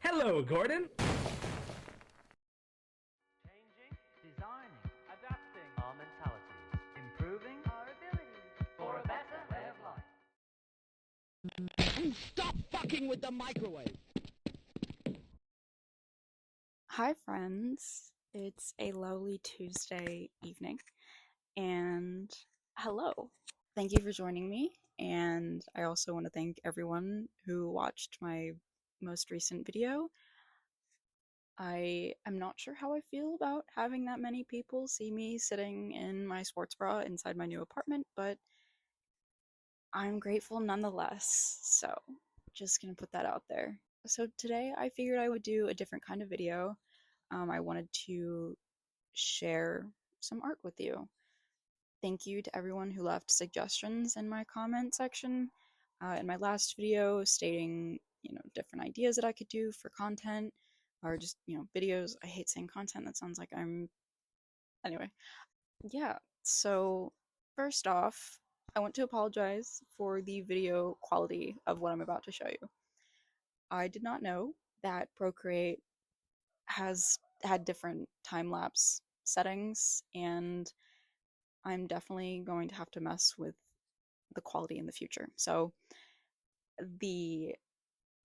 Hello, Gordon. Changing, designing, adapting our mentalities, improving our abilities for a better way of life. Stop fucking with the microwave! Hi, friends. It's a lovely Tuesday evening, and hello. Thank you for joining me. And I also want to thank everyone who watched my most recent video. I am not sure how I feel about having that many people see me sitting in my sports bra inside my new apartment, but I'm grateful nonetheless. So, just gonna put that out there. So, today I figured I would do a different kind of video. I wanted to share some art with you. Thank you to everyone who left suggestions in my comment section in my last video stating, different ideas that I could do for content or just, videos. I hate saying content. That sounds like I'm. Anyway, yeah. So, first off, I want to apologize for the video quality of what I'm about to show you. I did not know that Procreate has had different time lapse settings, and I'm definitely going to have to mess with the quality in the future. So the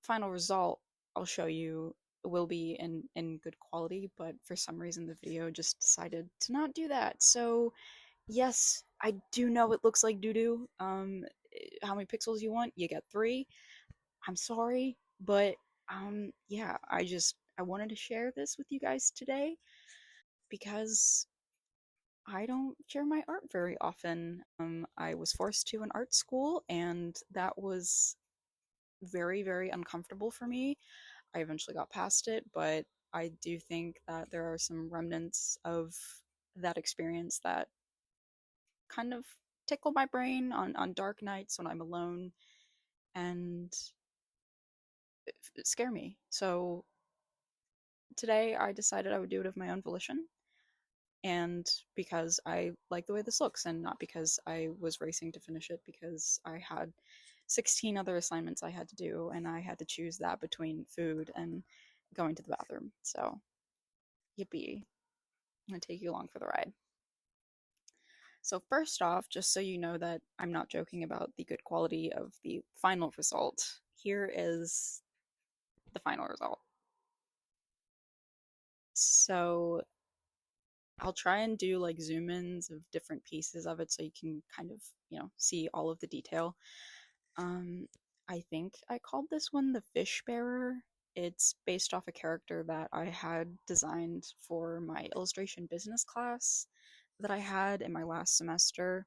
final result I'll show you will be in good quality, but for some reason the video just decided to not do that. So yes, I do know it looks like doo-doo. How many pixels you want? You get 3. I'm sorry, but yeah, I wanted to share this with you guys today because I don't share my art very often. I was forced to an art school, and that was very, very uncomfortable for me. I eventually got past it, but I do think that there are some remnants of that experience that kind of tickle my brain on dark nights when I'm alone and scare me. So today I decided I would do it of my own volition, and because I like the way this looks, and not because I was racing to finish it, because I had 16 other assignments I had to do, and I had to choose that between food and going to the bathroom. So, yippee. I'm gonna take you along for the ride. So, first off, just so you know that I'm not joking about the good quality of the final result, here is the final result. So, I'll try and do like zoom ins of different pieces of it so you can kind of, see all of the detail. Um, I think I called this one the Fish Bearer. It's based off a character that I had designed for my illustration business class that I had in my last semester.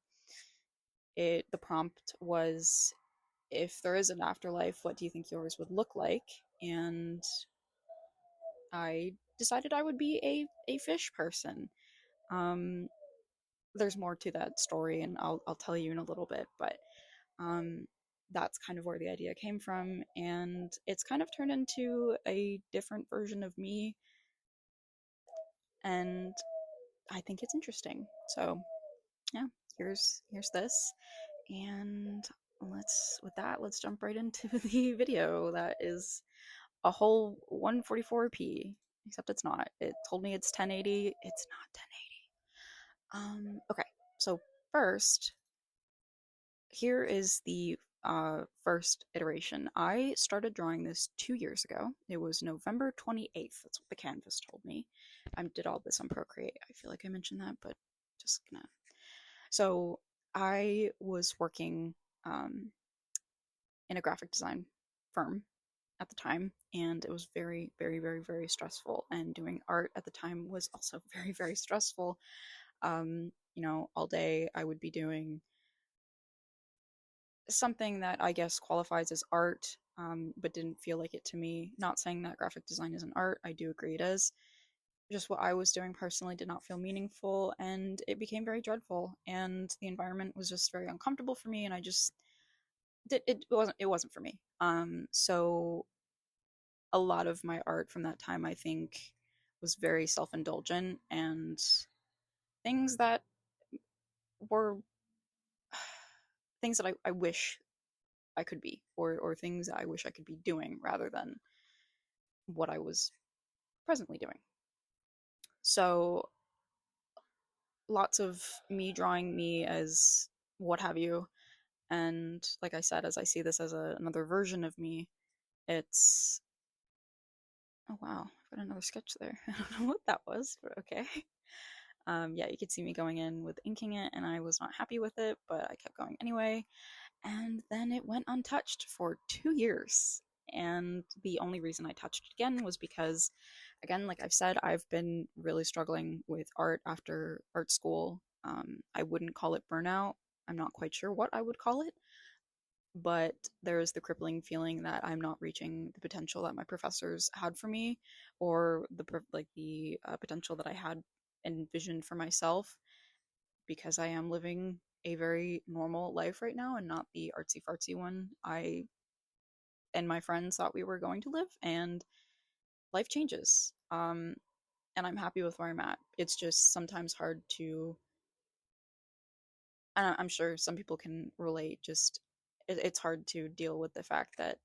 The prompt was, if there is an afterlife, what do you think yours would look like? And I decided I would be a fish person. Um, there's more to that story, and I'll tell you in a little bit, but um, that's kind of where the idea came from, and it's kind of turned into a different version of me, and I think it's interesting. So yeah, here's this, and let's jump right into the video. That is a whole 144p, except it's not. It told me it's 1080. It's not 1080. Okay, so first, here is the first iteration. I started drawing this 2 years ago. It was November 28th. That's what the canvas told me. I did all this on Procreate. I feel like I mentioned that, but just gonna. So I was working um, in a graphic design firm at the time, and it was very, very, very, very stressful. And doing art at the time was also very, very stressful. All day I would be doing something that I guess qualifies as art, but didn't feel like it to me. Not saying that graphic design isn't art, I do agree it is. Just what I was doing personally did not feel meaningful, and it became very dreadful. And the environment was just very uncomfortable for me, and I just it wasn't for me. So a lot of my art from that time, I think, was very self indulgent and things that were things that I wish I could be, or things I wish I could be doing rather than what I was presently doing. So lots of me drawing me as what have you. And like I said, as I see this as another version of me, it's oh wow, I've got another sketch there. I don't know what that was, but okay. Yeah, you could see me going in with inking it, and I was not happy with it, but I kept going anyway. And then it went untouched for 2 years. And the only reason I touched it again was because, again, like I've said, I've been really struggling with art after art school. I wouldn't call it burnout. I'm not quite sure what I would call it, but there's the crippling feeling that I'm not reaching the potential that my professors had for me, or the potential that I had envisioned for myself, because I am living a very normal life right now and not the artsy fartsy one I and my friends thought we were going to live. And life changes. And I'm happy with where I'm at. It's just sometimes hard to, and I'm sure some people can relate, just it's hard to deal with the fact that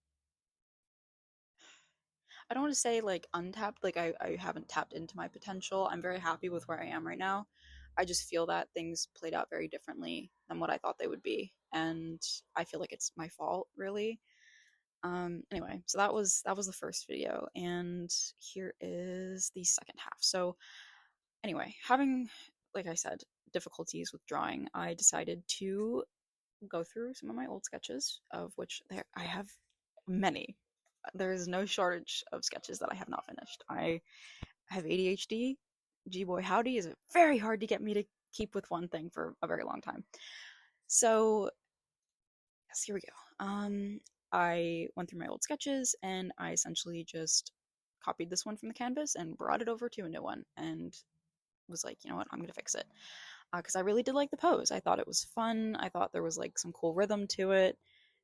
I don't want to say like untapped, like I haven't tapped into my potential. I'm very happy with where I am right now. I just feel that things played out very differently than what I thought they would be. And I feel like it's my fault, really. Anyway, so that was the first video, and here is the second half. So anyway, having, like I said, difficulties with drawing, I decided to go through some of my old sketches, of which I have many. There is no shortage of sketches that I have not finished. I have ADHD. Gee boy, howdy, is it very hard to get me to keep with one thing for a very long time. So, yes, here we go. I went through my old sketches and I essentially just copied this one from the canvas and brought it over to a new one and was like, you know what, I'm gonna fix it. Because I really did like the pose. I thought it was fun. I thought there was like some cool rhythm to it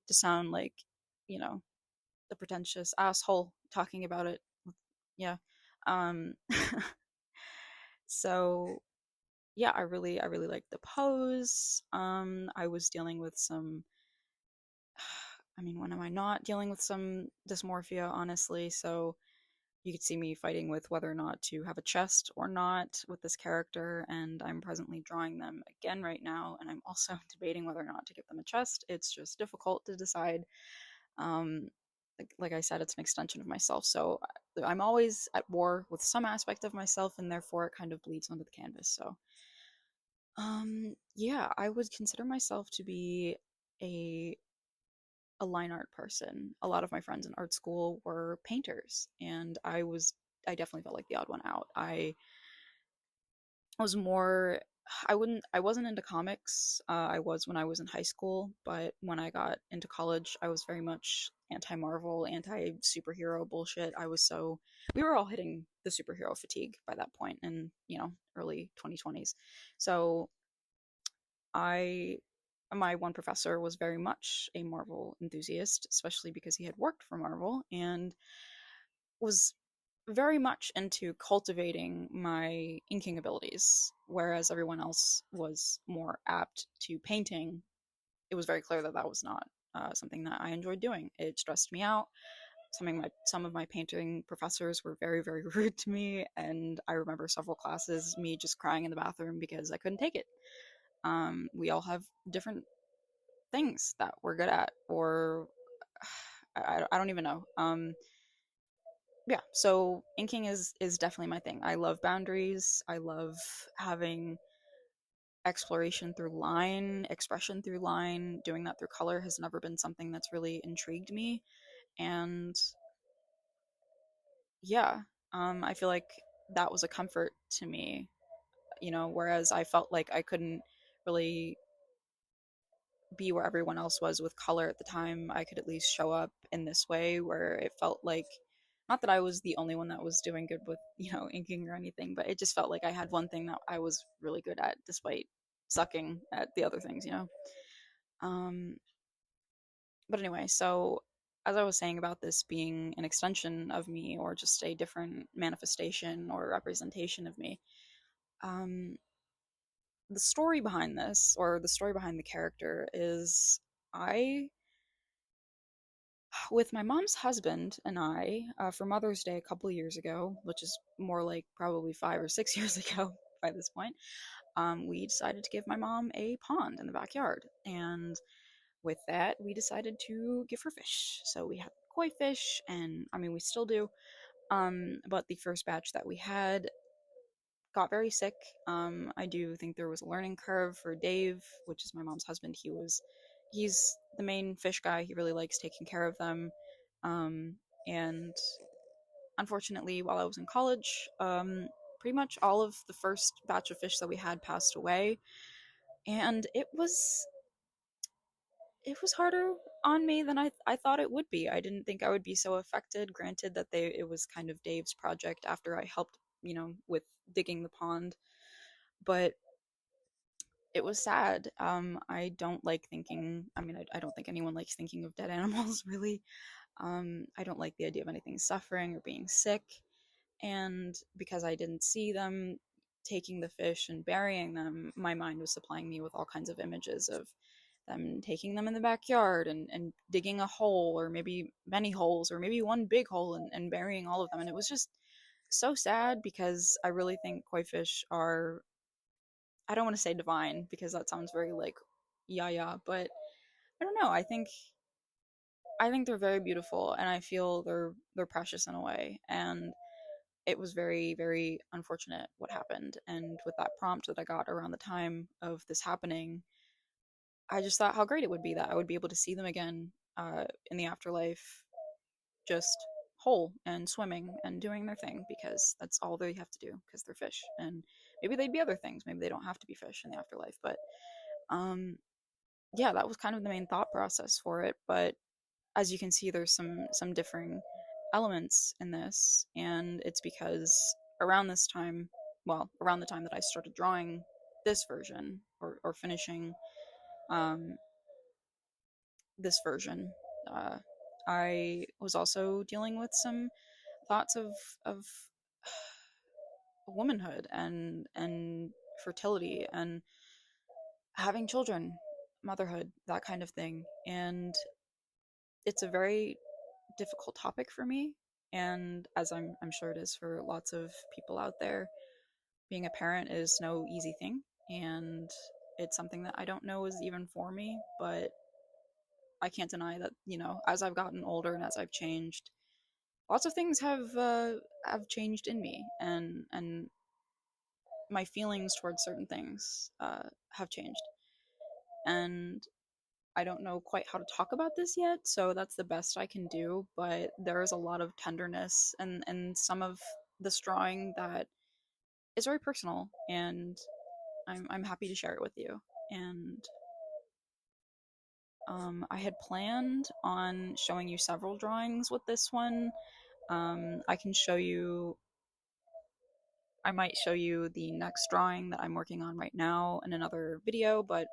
to sound like, you know, the pretentious asshole talking about it. Yeah. Um so yeah, I really liked the pose. I was dealing with some I mean, when am I not dealing with some dysmorphia, honestly? So you could see me fighting with whether or not to have a chest or not with this character, and I'm presently drawing them again right now, and I'm also debating whether or not to give them a chest. It's just difficult to decide. Um, like I said, it's an extension of myself, so I'm always at war with some aspect of myself, and therefore it kind of bleeds onto the canvas. So, yeah, I would consider myself to be a a line art person. A lot of my friends in art school were painters, and I definitely felt like the odd one out. Was more I wasn't into comics. I was when I was in high school, but when I got into college, I was very much anti-Marvel, anti-superhero bullshit. We were all hitting the superhero fatigue by that point in, early 2020s. So I my one professor was very much a Marvel enthusiast, especially because he had worked for Marvel and was very much into cultivating my inking abilities, whereas everyone else was more apt to painting. It was very clear that that was not something that I enjoyed doing. It stressed me out. Some of my painting professors were very, very rude to me, and I remember several classes me just crying in the bathroom because I couldn't take it. We all have different things that we're good at, or I don't even know. Yeah, so inking is definitely my thing. I love boundaries. I love having exploration through line, expression through line. Doing that through color has never been something that's really intrigued me. And yeah, I feel like that was a comfort to me, whereas I felt like I couldn't really be where everyone else was with color at the time. I could at least show up in this way where it felt like, not that I was the only one that was doing good with, inking or anything, but it just felt like I had one thing that I was really good at despite sucking at the other things. Um, but anyway, so as I was saying about this being an extension of me or just a different manifestation or representation of me, um, the story behind this, or the story behind the character, is I with my mom's husband and I, for Mother's Day a couple years ago, which is more like probably 5 or 6 years ago by this point, we decided to give my mom a pond in the backyard. And with that, we decided to give her fish. So we had koi fish, and I mean, we still do. But the first batch that we had got very sick. I do think there was a learning curve for Dave, which is my mom's husband. He's the main fish guy. He really likes taking care of them. And unfortunately, while I was in college, pretty much all of the first batch of fish that we had passed away, and it was harder on me than I thought it would be. I didn't think I would be so affected. Granted that it was kind of Dave's project after I helped, with digging the pond, but it was sad. I don't like thinking. I mean, I don't think anyone likes thinking of dead animals, really. I don't like the idea of anything suffering or being sick. And because I didn't see them taking the fish and burying them, my mind was supplying me with all kinds of images of them taking them in the backyard and digging a hole, or maybe many holes, or maybe one big hole, and burying all of them. And it was just so sad because I really think koi fish are, I don't want to say divine because that sounds very like, yeah, but I don't know. I think they're very beautiful, and I feel they're precious in a way. And it was very, very unfortunate what happened. And with that prompt that I got around the time of this happening, I just thought how great it would be that I would be able to see them again in the afterlife, just whole and swimming and doing their thing, because that's all they have to do because they're fish. And maybe they'd be other things. Maybe they don't have to be fish in the afterlife. But um, yeah, that was kind of the main thought process for it. But as you can see, there's some differing elements in this, and it's because around this time, well, around the time that I started drawing this version, or finishing um, this version, uh, I was also dealing with some thoughts of womanhood and fertility and having children, motherhood, that kind of thing. And it's a very difficult topic for me, and as I'm sure it is for lots of people out there, being a parent is no easy thing, and it's something that I don't know is even for me. But I can't deny that, as I've gotten older and as I've changed, lots of things have changed in me, and my feelings towards certain things have changed. And I don't know quite how to talk about this yet, so that's the best I can do. But there is a lot of tenderness and some of this drawing that is very personal, and I'm happy to share it with you. And I had planned on showing you several drawings with this one. I can show you. I might show you the next drawing that I'm working on right now in another video, but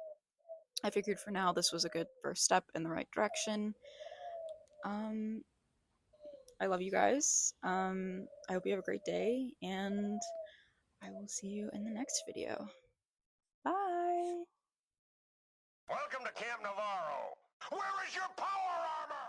I figured for now this was a good first step in the right direction. Um, I love you guys. I hope you have a great day, and I will see you in the next video. Bye! Welcome to Camp Navarro. Where is your power armor?